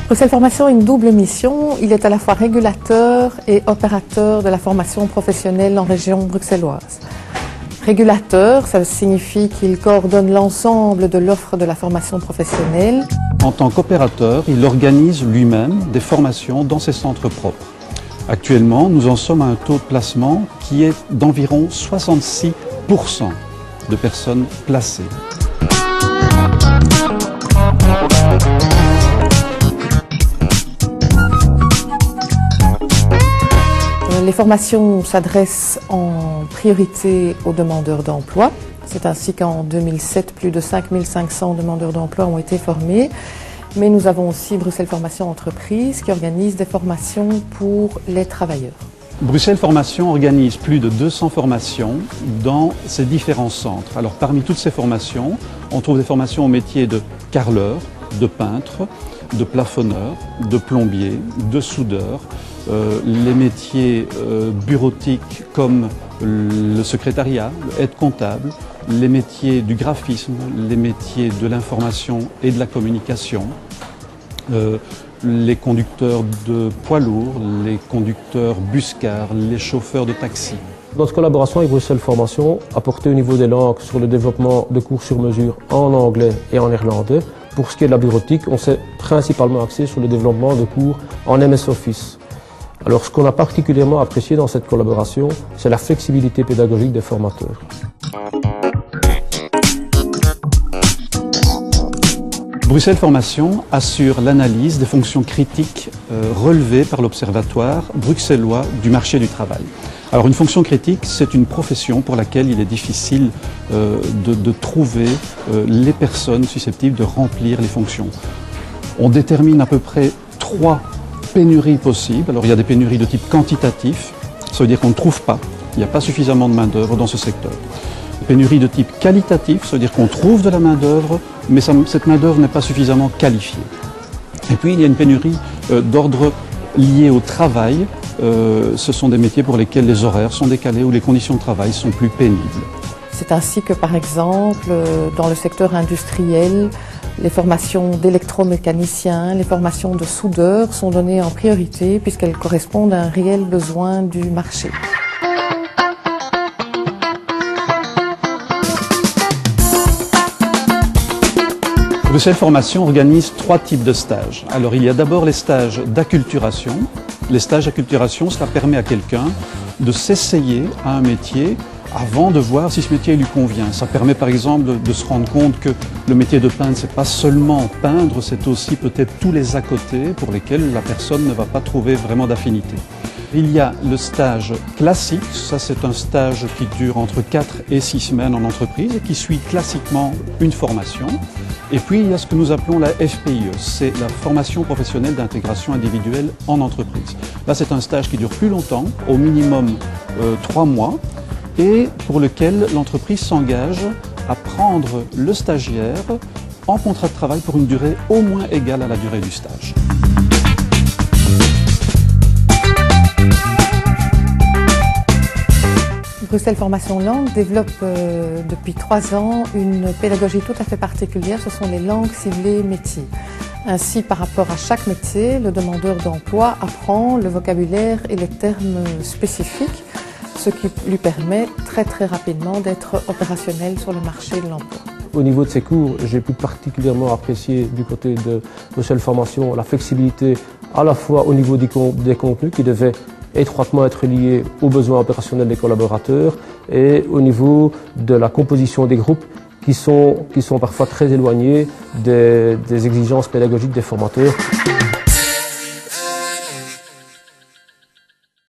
Bruxelles Formation a une double mission. Il est à la fois régulateur et opérateur de la formation professionnelle en région bruxelloise. Régulateur, ça signifie qu'il coordonne l'ensemble de l'offre de la formation professionnelle. En tant qu'opérateur, il organise lui-même des formations dans ses centres propres. Actuellement, nous en sommes à un taux de placement qui est d'environ 66% de personnes placées. Les formations s'adressent en priorité aux demandeurs d'emploi. C'est ainsi qu'en 2007, plus de 5500 demandeurs d'emploi ont été formés. Mais nous avons aussi Bruxelles Formation Entreprise qui organise des formations pour les travailleurs. Bruxelles Formation organise plus de 200 formations dans ses différents centres. Alors parmi toutes ces formations, on trouve des formations au métier de carreleur, de peintre, de plafonneur, de plombier, de soudeur, les métiers bureautiques comme le secrétariat, l'aide comptable, les métiers du graphisme, les métiers de l'information et de la communication, les conducteurs de poids lourds, les conducteurs buscars, les chauffeurs de taxi. Notre collaboration avec Bruxelles Formation a porté au niveau des langues sur le développement de cours sur mesure en anglais et en néerlandais. Pour ce qui est de la bureautique, on s'est principalement axé sur le développement de cours en MS Office. Alors, ce qu'on a particulièrement apprécié dans cette collaboration, c'est la flexibilité pédagogique des formateurs. Bruxelles Formation assure l'analyse des fonctions critiques relevées par l'Observatoire bruxellois du marché du travail. Alors, une fonction critique, c'est une profession pour laquelle il est difficile de trouver les personnes susceptibles de remplir les fonctions. On détermine à peu près 3 pénuries possibles. Alors il y a des pénuries de type quantitatif, ça veut dire qu'on ne trouve pas, il n'y a pas suffisamment de main-d'œuvre dans ce secteur. Pénurie de type qualitatif, ça veut dire qu'on trouve de la main-d'œuvre, mais cette main-d'œuvre n'est pas suffisamment qualifiée. Et puis il y a une pénurie d'ordre lié au travail, ce sont des métiers pour lesquels les horaires sont décalés ou les conditions de travail sont plus pénibles. C'est ainsi que par exemple dans le secteur industriel, les formations d'électromécaniciens, les formations de soudeurs sont données en priorité puisqu'elles correspondent à un réel besoin du marché. Bruxelles Formation organise 3 types de stages. Alors il y a d'abord les stages d'acculturation. Les stages d'acculturation, cela permet à quelqu'un de s'essayer à un métier avant de voir si ce métier lui convient. Ça permet par exemple de se rendre compte que le métier de peintre, c'est pas seulement peindre, c'est aussi peut-être tous les à côté pour lesquels la personne ne va pas trouver vraiment d'affinité. Il y a le stage classique, ça c'est un stage qui dure entre 4 et 6 semaines en entreprise et qui suit classiquement une formation. Et puis il y a ce que nous appelons la FPIE, c'est la formation professionnelle d'intégration individuelle en entreprise. Là c'est un stage qui dure plus longtemps, au minimum 3 mois, et pour lequel l'entreprise s'engage à prendre le stagiaire en contrat de travail pour une durée au moins égale à la durée du stage. Bruxelles Formation Langue développe depuis 3 ans une pédagogie tout à fait particulière, ce sont les langues ciblées métiers. Ainsi, par rapport à chaque métier, le demandeur d'emploi apprend le vocabulaire et les termes spécifiques, ce qui lui permet très rapidement d'être opérationnel sur le marché de l'emploi. Au niveau de ces cours, j'ai pu particulièrement apprécier du côté de Bruxelles Formation la flexibilité à la fois au niveau des contenus qui devaient étroitement être liés aux besoins opérationnels des collaborateurs et au niveau de la composition des groupes qui sont parfois très éloignés des exigences pédagogiques des formateurs.